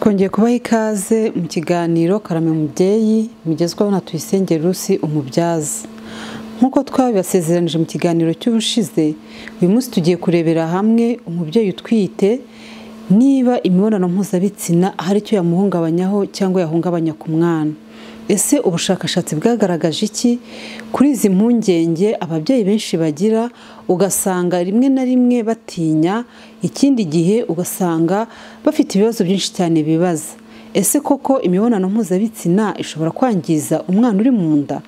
twongeye kubaha ikaze mu kiganiro Karame Mubyeyi mugezwaho na Tuyisenge Lucy umubyaza. Nkuko twabibasezeranije mu kiganiro cy'ubushize, uyu munsi tugiye kurebera hamwe umubyeyi utwite niba imibonano mpuzabitsina hari icyo yamuhungabanyaho cyangwa yahungabanya ku mwana. Ese ubushakashatsi bwagaragaje iki kuri izi mpungenge ababyeyi benshi bagira, ugasanga rimwe na rimwe batinya, ikindi gihe ugasanga bafite ibibazo byinshi cyane bibaza. Ese koko imibonano mpuzabitsina ishobora kwangiza umwana uri mu nda?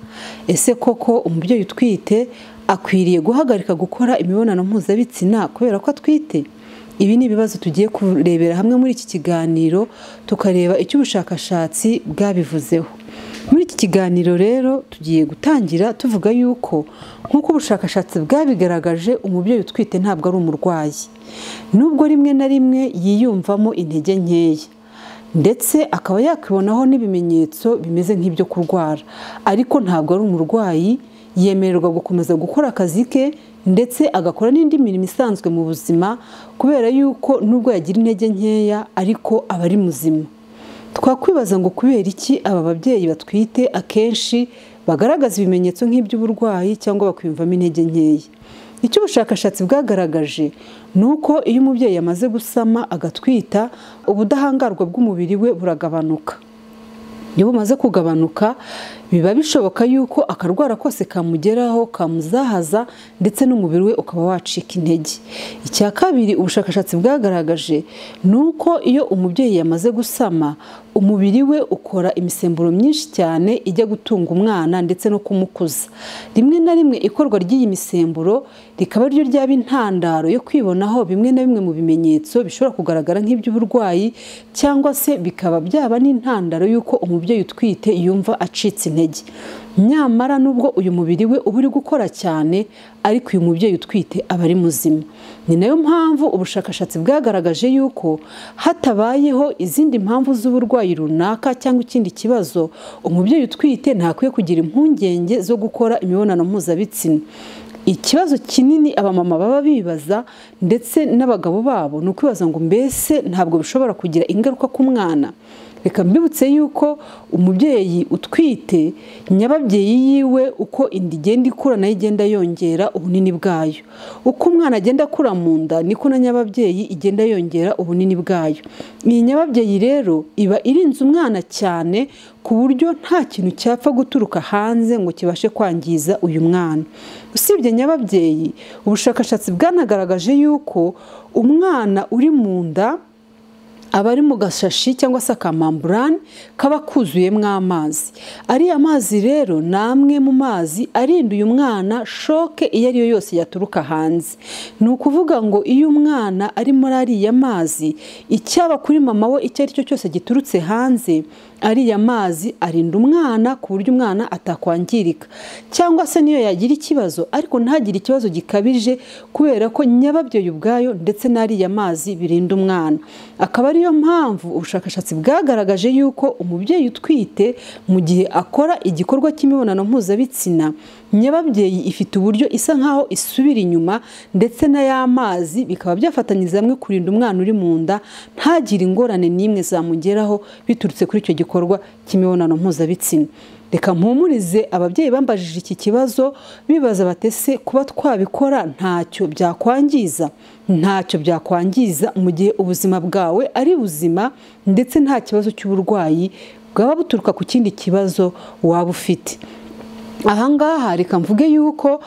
Ese koko umubyeyi utwite akwiriye guhagarika gukora imibonano mpuzabitsina kubera ko atwite? Ibi ni ibibazo tugiye kurebera hamwe muri iki kiganiro, tukareba icyo ubushakashatsi bwabivuzeho. Muri iki kiganiro rero tugiye gutangira tuvuga yuko nk'uko ubushakashatsi bwabigaragaje, umubyeyi utwite ntabwo ari umurwayi, nubwo rimwe na rimwe yiyumvamo intege nkeya ndetse akaba yakwibonaho n'ibimenyetso bimeze nk'ibyo kurwara, ariko ntabwo ari umurwayi. Yemererwa gukomeza gukora akazi ke ndetse agakora n'indi mirimo isanzwe mu buzima, kubera yuko nubwo yagira intege nkeya ariko aba ari muzima. Twakwibaza ngo kubera iki aba babyeyi batwite akenshi bagaragaza ibimenyetso nk'iby'uburwayi cyangwa bakwiyumvamo intege nkeya? Icyo ubushakashatsi bwagaragaje ni uko iyo umubyeyi yamaze gusama agatwita, ubudahangarwa bw'umubiri we buragabanuka. Iyo bumaze kugabanuka, biba bishoboka yuko akarwara kose kamugeraho, kamuzahaza ndetse n'umubiri we ukaba wacika intege. Icya kabiri ubushakashatsi bwagaragaje ni uko iyo umubyeyi yamaze gusama, umubiri we ukora imisemburo myinshi cyane ijya gutunga umwana ndetse no kumukuza. Rimwe na rimwe ikorwa ry'iyi misemburo rikaba ryo ryaba intandaro yo kwibonaho bimwe na bimwe mu bimenyetso bishobora kugaragara nk'iby'uburwayi, cyangwa se bikaba byaba n'intandaro y'uko umubyeyi utwite yumva acitse intege. Nyamara nubwo uyu mubiri we uba uri gukora cyane, ariko uyu mubyeyi utwite aba ari muzima. Ni nayo mpamvu ubushakashatsi bwagaragaje yuko hatabayeho izindi mpamvu z'uburwayi runaka cyangwa ikindi kibazo, umubyeyi utwite ntakwiye kugira impungenge zo gukora imibonano mpuzabitsina. Ikibazo kinini abamama baba bibaza ndetse n'abagabo babo ni ukwibaza ngo mbese ntabwo bishobora kugira ingaruka ku mwana? Reka mbibutse yuko umubyeyi utwite, nyababyeyi yiwe uko inda igenda ikura nayo igenda yongera ubunini bwayo. Uko umwana agenda akura mu nda niko na nyababyeyi igenda yongera ubunini bwayo. Iyi nyababyeyi rero iba irinze umwana cyane ku buryo nta kintu cyapfa guturuka hanze ngo kibashe kwangiza uyu mwana. Usibye nyababyeyi, ubushakashatsi bwanagaragaje yuko umwana uri mu nda aba ari mu gashashi cyangwa se akamamburane kaba kuzuyemo amazi. Ariya mazi rero ni amwe mu mazi arinda uyu mwana shoke iyo ari yo yose yaturuka hanze. Ni ukuvuga ngo iyo umwana ari muri ariya mazi, icyaba kuri mama we icyo ari cyo cyose giturutse hanze, ariya mazi arinda umwana ku buryo umwana atakwangirika, cyangwa se niyo yagira ikibazo ariko ntagire ikibazo gikabije, kubera ko nyababyeyi ubwayo ndetse n'ariya mazi birinda umwana. Akaba ariyo mpamvu ubushakashatsi bwagaragaje yuko umubyeyi utwite mu gihe akora igikorwa cy'imibonano mpuzabitsina, nyababyeyi ifite uburyo isa nkaho isubira inyuma, ndetse na ya mazi bikaba byafatanyiriza hamwe kurinda umwana uri mu nda ntagire ingorane n'imwe zamugeraho biturutse kuri icyo gikorwa cy'imibonano mpuzabitsina. Reka mpumurize ababyeyi bambajije iki kibazo bibaza batese kuba twabikora ntacyo byakwangiza? Ntacyo byakwangiza mu gihe ubuzima bwawe ari buzima ndetse nta kibazo cy'uburwayi bwaba buturuka ku kindi kibazo waba ufite. Ahangaha reka mvuge yuko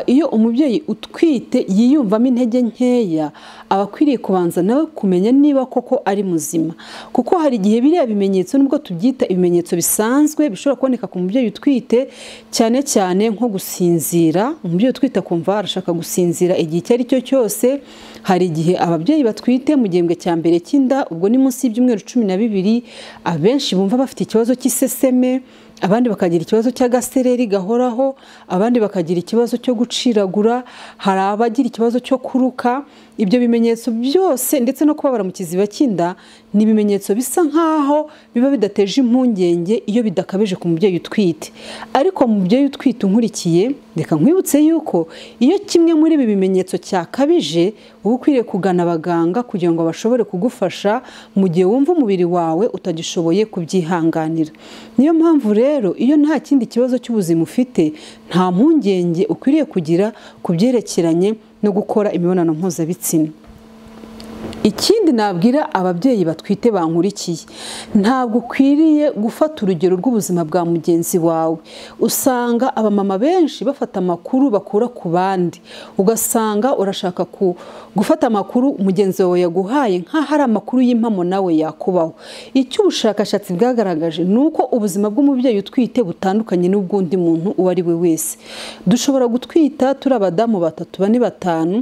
iyo umubyeyi utwite yiyumvamo intege nkeya, aba akwiriye kubanza nawe kumenya niba koko ari muzima, kuko hari igihe biriya bimenyetso nubwo tubyita ibimenyetso bisanzwe bishobora kuboneka ku mubyeyi utwite, cyane cyane nko gusinzira. Umubyeyi utwite akumva arashaka gusinzira igihe icyo ari cyo cyose. Hari igihe ababyeyi batwite mu gihembwe cya mbere cy'inda, ubwo ni munsi y'ibyumweru 12, abenshi bumva bafite ikibazo cy'iseseme, abandi bakagira ikibazo cy'agasereri gahoraho, abandi bakagira ikibazo cyo guciragura, hari abagira ikibazo cyo kuruka. ibyo bimenyetso byose ndetse no kubabara mu kiziba cy'inda ni ibimenyetso bisa nkaho biba bidateje impungenge iyo bidakabije ku mubyeyi utwite. Ariko mu mubyeyi utwite unkurikiye, reka nkwibutse yuko iyo kimwe muri ibi bimenyetso cyakabije uba ukwiriye kugana abaganga kugira ngo bashobore kugufasha mu gihe wumva umubiri wawe utagishoboye kubyihanganira. Niyo mpamvu rero iyo nta kindi kibazo cy'ubuzima ufite, nta mpungenge ukwiriye kugira ku byerekeranye no gukora imibonano mpuzabitsina. Ikindi nabwira ababyeyi batwite bankurikiye, ntabwo ukwiriye gufata urugero rw'ubuzima bwa mugenzi wawe. Usanga abamama benshi bafata amakuru bakura ku bandi, ugasanga urashaka gufata amakuru mugenzi wawe yaguhaye nk'aho ari amakuru y'impamo nawe yakubaho. Icyo ubushakashatsi bwagaragaje ni uko ubuzima bw'umubyeyi utwite butandukanye n'ubw'undi muntu uwo ari we wese. Dushobora gutwita turi abadamu 3, 4, 5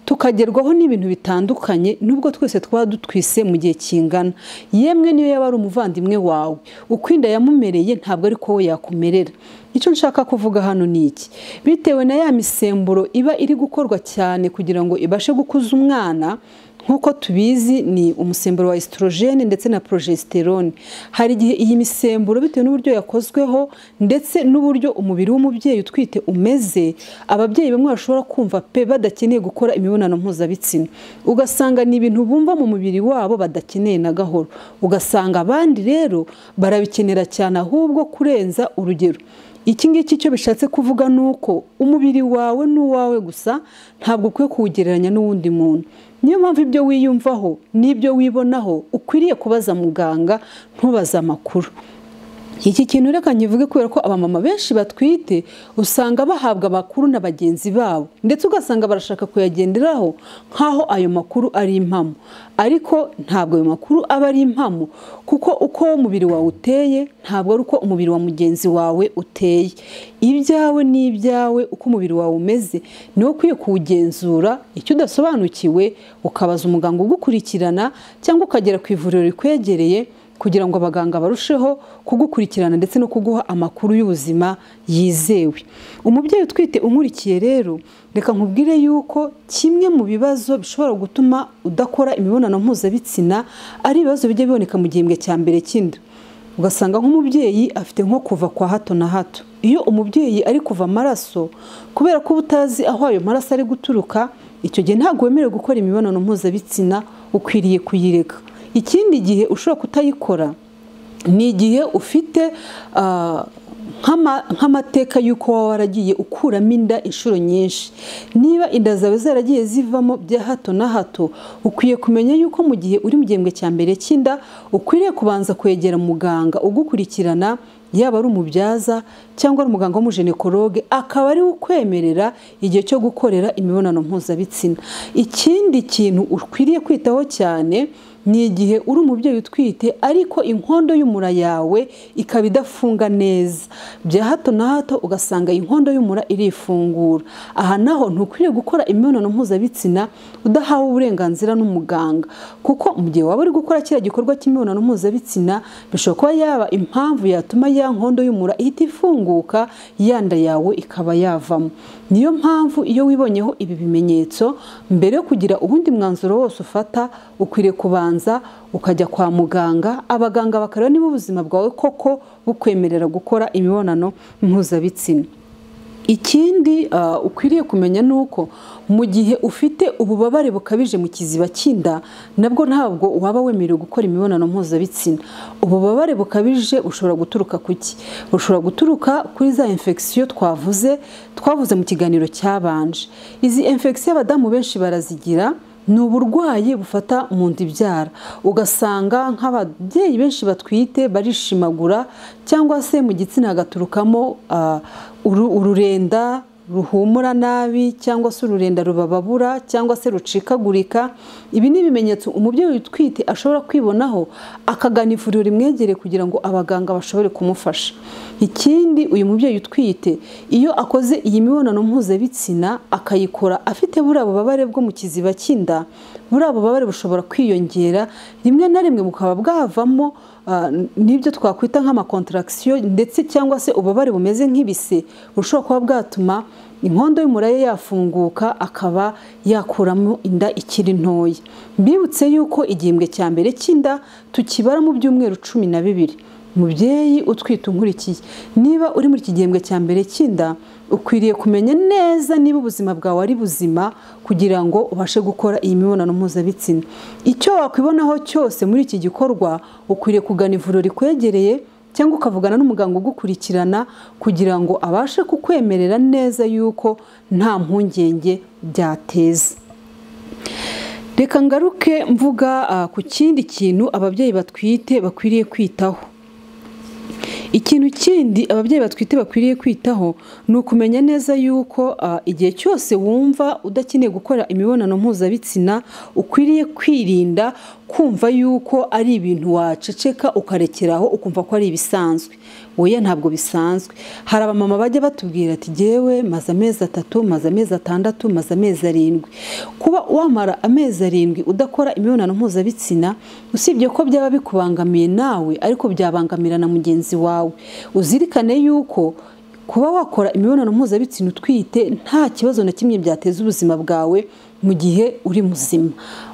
tukagerwaho n'ibintu bitandukanye nubwo twese twaba dutwise mu gihe kingana. Yemwe niyo yaba ari umuvandimwe wawe, uko inda yamumereye ntabwo ari ko we yakumerera. Icyo nshaka kuvuga hano ni iki: bitewe na ya misemburo iba iri gukorwa cyane kugira ngo ibashe gukuza umwana, nk'uko tubizi ni umusemburo wa estrogene ndetse na progesterone. Hari igihe iyi misemburo bitewe n'uburyo yakozweho ndetse n'uburyo umubiri w'umubyeyi utwite umeze, ababyeyi bamwe bashobora kumva badakeneye gukora imibonano mpuzabitsina. Ugasanga ni ibintu bumva mu mubiri wabo badakeneye na gahoro. Ugasanga abandi rero barabikenera cyane ahubwo kurenza urugero. Iki ngiki cyo bishatse kuvuga nuko umubiri wawe n'uwawe gusa, ntabwo ukwiye kuwugereranya n'uwundi muntu. Niyo mpamvu ibyo wiyumvaho n'ibyo wibonaho ukwiriye kubaza muganga, ntubaze amakuru. Iki kintu reka nkivuge kubera ko abamama benshi batwite usanga bahabwa amakuru na bagenzi babo, ndetse ugasanga barashaka kuyagenderaho nkaho ayo makuru ari impamo. Ariko ntabwo ayo makuru aba ari impamo, kuko uko umubiri wawe uteye ntabwo ari uko umubiri wa mugenzi wawe uteye. Ibyawe ni ibyawe, uko umubiri wawe umeze niwo ukwiye kuwugenzura. Icyo udasobanukiwe ukabaza umuganga ugukurikirana, cyangwa ukagera ku ivuriro rikwegereye kugira ngo abaganga barusheho kugukurikirana ndetse no kuguha amakuru y'ubuzima yizewe. Umubyeyi utwite unkurikiye rero, reka nkubwire yuko kimwe mu bibazo bishobora gutuma udakora imibonano mpuzabitsina ari ibibazo bijya biboneka mu gihembwe cya mbere cy'inda. Ugasanga nk'umubyeyi afite nko kuva kwa hato na hato. Iyo umubyeyi ari kuva amaraso, kubera ko utazi aho ayo maraso ari guturuka, icyo gihe ntabwo wemerewe gukora imibonano mpuzabitsina, ukwiriye kuyireka. Ikindi gihe ushobora kutayikora ni igihe ufite nk'amateka y'uko waba waragiye ukuramo inda inshuro nyinshi. Niba inda zawe zaragiye zivamo bya hato na hato, ukwiye kumenya yuko mu gihe uri mu gihembwe cya mbere cy'inda ukwiriye kubanza kwegera muganga ugukurikirana, yaba ari umubyaza cyangwa ari umuganga w'umujenekologe, akaba ari ukwemerera igihe cyo gukorera imibonano mpuzabitsina. Ikindi kintu ukwiriye kwitaho cyane ni igihe uri umubyeyi utwite ariko inkondo y'umura yawe ikaba idafunga neza. Bya hato na hato ugasanga inkondo y'umura irifungura. Aha naho ntukwiriye gukora imibonano mpuzabitsina udahawe uburenganzira n'umuganga, kuko mu gihe waba uri gukora kiriya gikorwa cy'imibonano mpuzabitsina, bishobora kuba yaba impamvu yatuma ya nkondo y'umura ihita ifunguka, yanda yawe ikaba yavamo. Niyo mpamvu iyo wibonyeho ibi bimenyetso, mbere yo kugira ubundi mwanzuro wose ufata, ukwiriye kubanza ukajya kwa muganga, abaganga bakareba niba ubuzima bwawe koko bukwemerera gukora imibonano mpuzabitsina. Ikindi ukwiriye kumenya nuko mu gihe ufite ububabare bukabije mu kiziba cy'inda, nabwo ntabwo waba wemerewe gukora imibonano mpuzabitsina. Ububabare bukabije bushobora guturuka kuki? Bushobora guturuka kuri za infection twavuze mu kiganiro cyabanje. Izi infection abadamu benshi barazigira, ni uburwayi bufata mu nda ibyara. Ugasanga nk'ababyeyi benshi batwite barishimagura, cyangwa se mu gitsina hagaturukamo ururenda ruhumura nabi, cyangwa se ururenda rubababura, cyangwa se rucikagurika. Ibi ni ibimenyetso umubyeyi utwite ashobora kwibonaho, akagana ivuriro rimwegereye kugira ngo abaganga bashobore kumufasha. Ikindi, uyu mubyeyi utwite iyo akoze iyi mibonano mpuzabitsina akayikora afite buriya bubabare bwo mu kiziba cy'inda, buriya bubabare bushobora kwiyongera, rimwe na rimwe bukaba bwavamo n'ibyo twakwita nk'amakontraction, ndetse cyangwa se ububabare bumeze nk'ibise bushobora kuba bwatuma inkondo y'umura ye yafunguka akaba yakuramo inda ikiri ntoya. Mbibutse yuko igihembwe cya mbere cy'inda tukibara mu byumweru 12. Mubyeyi utwite unkurikiye, niba uri muri iki gihembwe cya mbere cy'inda ukwiriye kumenya neza niba ubuzima bwawe ari buzima kugira ngo ubashe gukora iyi mibonano mpuzabitsina. Icyo wakwibonaho cyose muri iki gikorwa ukwiriye kugana ivuriro rikwegereye cyangwa ukavugana n'umuganga ugukurikirana kugira ngo abashe kukwemerera neza yuko nta mpungenge byateza. Reka ngaruke mvuga ku kindi kintu ababyeyi batwite bakwiriye kwitaho. Ikintu kindi ababyeyi batwite bakwiriye kwitaho ni ukumenya neza yuko igihe cyose wumva udakeneye gukora imibonano mpuzabitsina ukwiriye kwirinda kumva yuko ari ibintu waceceka ukarekeraho ukumva ko ari ibisanzwe. Oya, ntabwo bisanzwe. Hari abamama bajya batubwira ati jyewe maze amezi 3, maze amezi 6, maze amezi 7. Kuba wamara amezi 7 udakora imibonano mpuzabitsina usibye ko byaba bikubangamiye nawe ariko byabangamira na mugenzi wawe. Uzirikane yuko kuba wakora imibonano mpuzabitsina utwite nta kibazo na kimwe byateza ubuzima bwawe mu gihe uri muzima.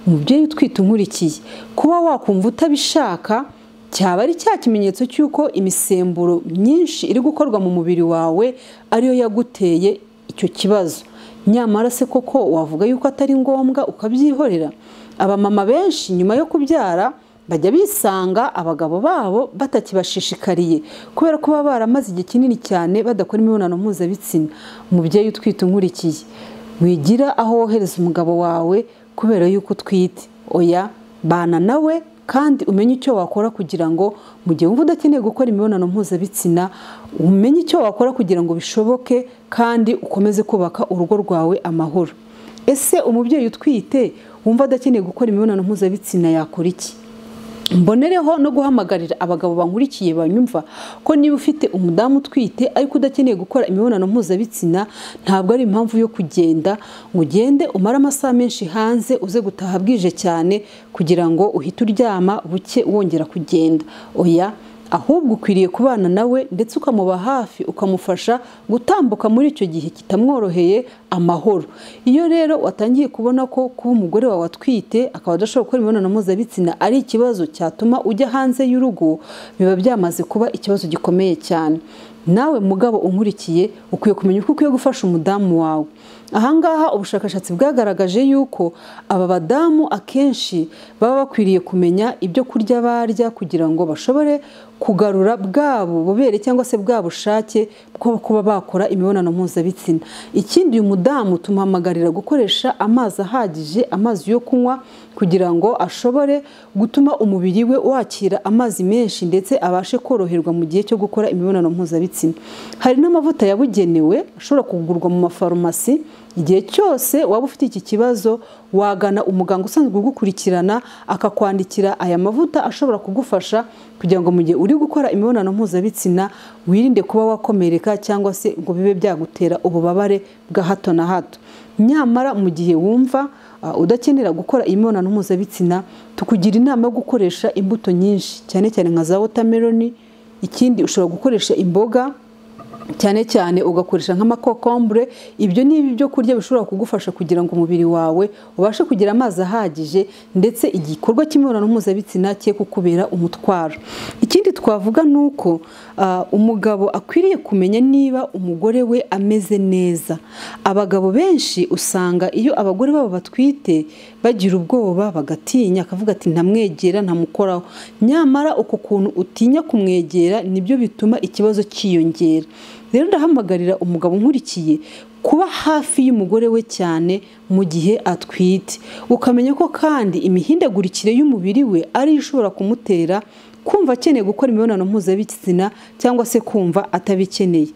Umubyeyi utwite unkurikiye, kuba wakumva utabishaka cyaba ari cya kimenyetso cy'uko imisemburo myinshi iri gukorwa mu mubiri wawe ariyo yaguteye icyo kibazo. Nyamara se koko wavuga yuko atari ngombwa ukabyihorera? Abamama benshi nyuma yo kubyara bajya bisanga abagabo babo batakibashishikariye kubera ko baba baramaze igihe kinini cyane badakora imibonano mpuzabitsina. Umubyeyi utwite unkurikiye, wigira aho wohereza umugabo wawe kubera yuko utwite. Oya, bana nawe kandi umenye icyo wakora kugira ngo mu gihe wumva udakeneye gukora imibonano mpuzabitsina umenye icyo wakora kugira ngo bishoboke kandi ukomeze kubaka urugo rwawe amahoro. Ese umubyeyi utwite wumva adakeneye gukora imibonano mpuzabitsina yakora iki? Mbonereho no guhamagarira abagabo bankurikiye banyumva ko niba ufite umudamu utwite ariko udakeneye gukora imibonano mpuzabitsina ntabwo ari impamvu yo kugenda ngo ugende umara amasaha menshi hanze uze gutaha bwije cyane kugira ngo uhite uryama buke wongera kugenda. Oya, ahubwo ukwiriye kubana nawe ndetse ukamuba hafi ukamufasha gutambuka muri icyo gihe kitamworoheye amahoro. Iyo rero watangiye kubona ko kuba umugore wawe atwite akaba adashobora gukora imibonano mpuzabitsina ari ikibazo cyatuma ujya hanze y'urugo, biba byamaze kuba ikibazo gikomeye cyane. Nawe mugabo unkurikiye ukwiye kumenya uko ukwiye gufasha umudamu wawe. Ahangaha ubushakashatsi bwagaragaje yuko aba badamu akenshi baba bakwiriye kumenya ibyo kurya barya kugira ngo bashobore kugarura bwabo bubere cyangwa se bwa bushake bwo kuba bakora imibonano mpuzabitsina. Ikindi uyu mudamu tumuhamagarira gukoresha amazi ahagije, amazi yo kunywa kugira ngo ashobore gutuma umubiri we wakira amazi menshi ndetse abashe koroherwa mu gihe cyo gukora imibonano mpuzabitsina. Hari n'amavuta yabugenewe ashobora kugurwa mu mafarumasi. Igihe cyose waba ufite iki kibazo wagana umuganga usanzwe ugukurikirana akakwandikira aya mavuta ashobora kugufasha kugira ngo mu gihe uri gukora imibonano mpuzabitsina wirinde kuba wakomereka cyangwa se ngo bibe byagutera ububabare bwa hato na hato. Nyamara mu gihe wumva udakenera gukora imibonano mpuzabitsina tukugira inama yo gukoresha imbuto nyinshi cyane cyane nka za watermelon. Ikindi ushobora gukoresha imboga cyane cyane ugakoresha nk'amakokombure. Ibyo ni ibyo kurya bishobora kugufasha kugira ngo umubiri wawe ubashe kugira amazi ahagije ndetse igikorwa cy'imibonano mpuzabitsina cye kukubera umutwaro. Ikindi twavuga nuko umugabo akwiriye kumenya niba umugore we ameze neza. Abagabo benshi usanga iyo abagore babo batwite bagira ubwoba bagatinya akavuga ati ntamwegera ntamukoraho. Nyamara uko kuntu utinya kumwegera nibyo bituma ikibazo cyiyongera. Rero ndahamagarira umugabo nkurikiye kuba hafi y'umugore we cyane mu gihe atwite, ukamenya ko kandi imihindagurikire y'umubiri we ari ishobora kumutera kumva akeneye gukora imibonano mpuzabitsina cyangwa se kumva atabikeneye.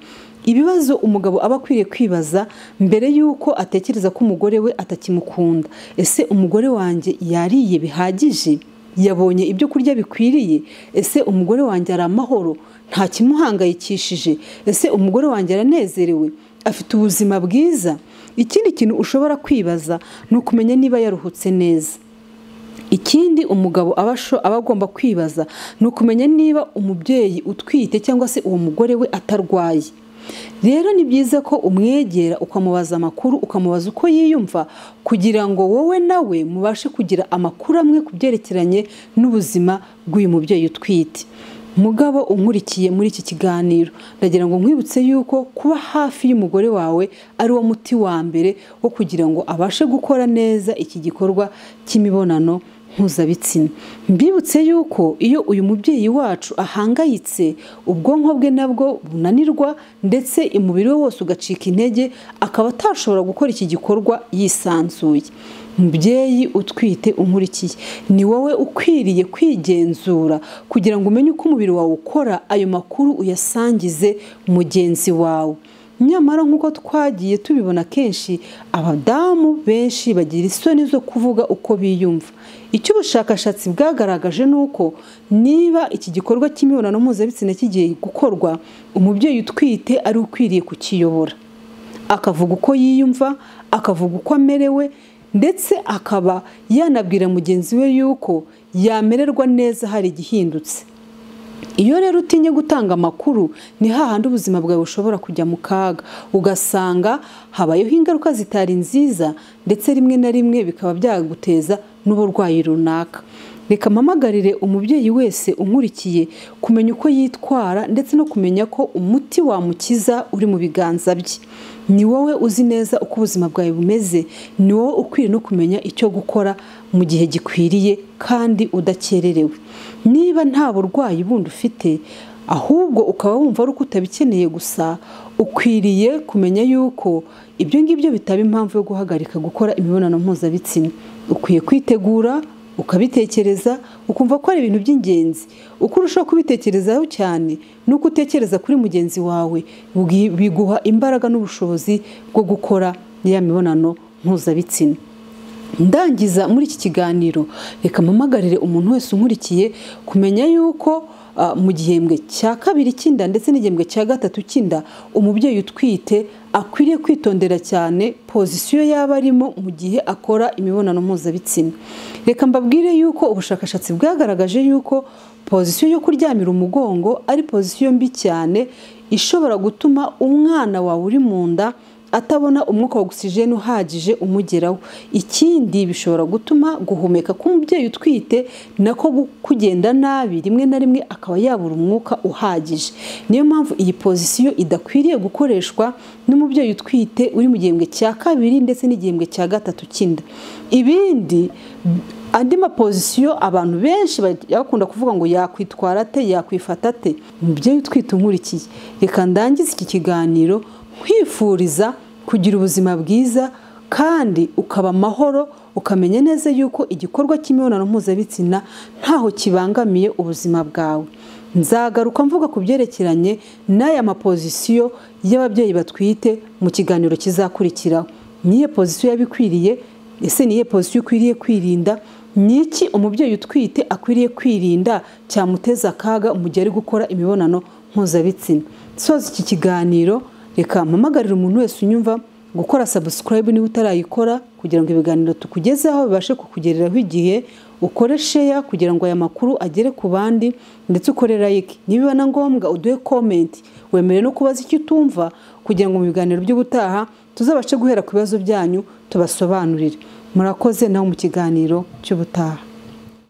Ibibazo umugabo aba akwiriye kwibaza mbere yuko atekereza ko umugore we atakimukunda. Ese umugore wanjye yariye bihagije? Yabonye ibyo kurya bikwiriye? Ese umugore wanjye ari amahoro? Nta kimuhangayikishije? Ese umugore wanjye aranezerewe? Afite ubuzima bwiza? Ikindi kintu ushobora kwibaza ni ukumenya niba yaruhutse neza. Ikindi umugabo aba agomba kwibaza ni ukumenya niba umubyeyi utwite cyangwa se uwo mugore we atarwaye. rero ni byiza ko umwegera ukamubaza amakuru, ukamubaza uko yiyumva, kugira ngo wowe nawe mubashe kugira amakuru amwe ku byerekeranye n'ubuzima bw'uyu mubyeyi utwite. Mugabo unkurikiye muri iki kiganiro, ndagira ngo nkwibutse yuko kuba hafi y'umugore wawe ari wo muti wa mbere wo kugira ngo abashe gukora neza iki gikorwa cy'imibonano mpuzabitsina. Mbibutse yuko iyo uyu mubyeyi wacu ahangayitse, ubwonko bwe nabwo bunanirwa ndetse umubiri we wose ugacika intege, akaba atashobora gukora iki gikorwa yisanzuye. Mubyeyi utwite unkurikiye, ni wowe ukwiriye kwigenzura kugira ngo umenye uko umubiri wawe ukora, ayo makuru uyasangize mugenzi wawe. Nyamara nk'uko twagiye tubibona kenshi, abadamu benshi bagira isoni zo kuvuga uko biyumva. Icyo ubushakashatsi bwagaragaje ni uko niba iki gikorwa cy'imibonano mpuzabitsina kigiye gukorwa, umubyeyi utwite ari ukwiriye kukiyobora, akavuga uko yiyumva, akavuga uko amerewe, ndetse akaba yanabwira mugenzi we yuko yamererwa neza hari igihindutse. Iyo rero utinye gutanga amakuru, ni hahandi ubuzima bwawe bushobora kujya mu kaga, ugasanga habayeho ingaruka zitari nziza, ndetse rimwe na rimwe bikaba byaguteza n'uburwayi runaka. Reka mpamagarire umubyeyi wese unkurikiye kumenya uko yitwara, ndetse no kumenya ko umuti wamukiza uri mu biganza bye. Ni wowe uzi neza uko ubuzima bwawe bumeze, ni wowe ukwiriye no kumenya icyo gukora mu gihe gikwiriye kandi udakererewe. Niba nta burwayi bundi ufite, ahubwo ukaba wumva ari uko utabikeneye gusa, ukwiriye kumenya yuko ibyo ngibyo bitaba impamvu yo guhagarika gukora imibonano mpuzabitsina. Ukwiye kwitegura, ukabitekereza, ukumva ko ari ibintu by'ingenzi. Uko urushaho kubitekerezaho cyane, nuko utekereza kuri mugenzi wawe, biguha imbaraga n'ubushobozi bwo gukora ya mibonano mpuzabitsina. Ndangiza muri iki kiganiro, reka mpamagarire umuntu wese unkurikiye kumenya yuko mu gihembwe cya kabiri cy'inda ndetse n'igihembwe cya gatatu cy'inda, umubyeyi utwite akwiriye kwitondera cyane pozisiyo yaba arimo mu gihe akora imibonano mpuzabitsina. Reka mbabwire yuko ubushakashatsi bwagaragaje yuko pozisiyo yo kuryamira umugongo ari pozisiyo mbi cyane, ishobora gutuma umwana wawe uri mu nda atabona umwuka wa ogisijeni uhagije umugeraho. Ikindi bishobora gutuma guhumeka k'umubyeyi utwite nako kugenda nabi, rimwe na rimwe akaba yabura umwuka uhagije. Niyo mpamvu iyi pozisiyo idakwiriye gukoreshwa n'umubyeyi utwite uri mu gihembwe cya kabiri ndetse n'igihembwe cya gatatu cy'inda. Ibindi andi mapozisiyo abantu benshi bakunda kuvuga ngo yakwitwara ate, yakwifata ate. Umubyeyi utwite unkurikiye, reka ndangize iki kiganiro kwifuriza kugira ubuzima bwiza kandi ukaba amahoro, ukamenya neza yuko igikorwa cy'imibonano mpuzabitsina ntaho kibangamiye ubuzima bwawe. Nzagaruka mvuga ku byerekeranye n'aya mapozisiyo y'ababyeyi batwite mu kiganiro kizakurikiraho. Niye pozisiyo yabikwiriye? Ese niye pozisiyo ukwiriye kwirinda? Niki umubyeyi utwite akwiriye kwirinda cyamuteza akaga mu gihe ari gukora imibonano mpuzabitsina? Soza iki kiganiro, reka mpamagarire umuntu wese unyumva gukora subscribe niba utarayikora, kugira ngo ibiganiro tukugezeho bibashe kukugereraho igihe. Ukore share kugira ngo aya makuru agere ku bandi, ndetse ukore like. Niba na ngombwa uduhe comment, wemere no kubaza icyo utumva, kugira ngo mu biganiro by'ubutaha tuzabashe guhera ku bibazo byanyu tubasobanurire. Murakoze naho mu kiganiro cy'ubutaha.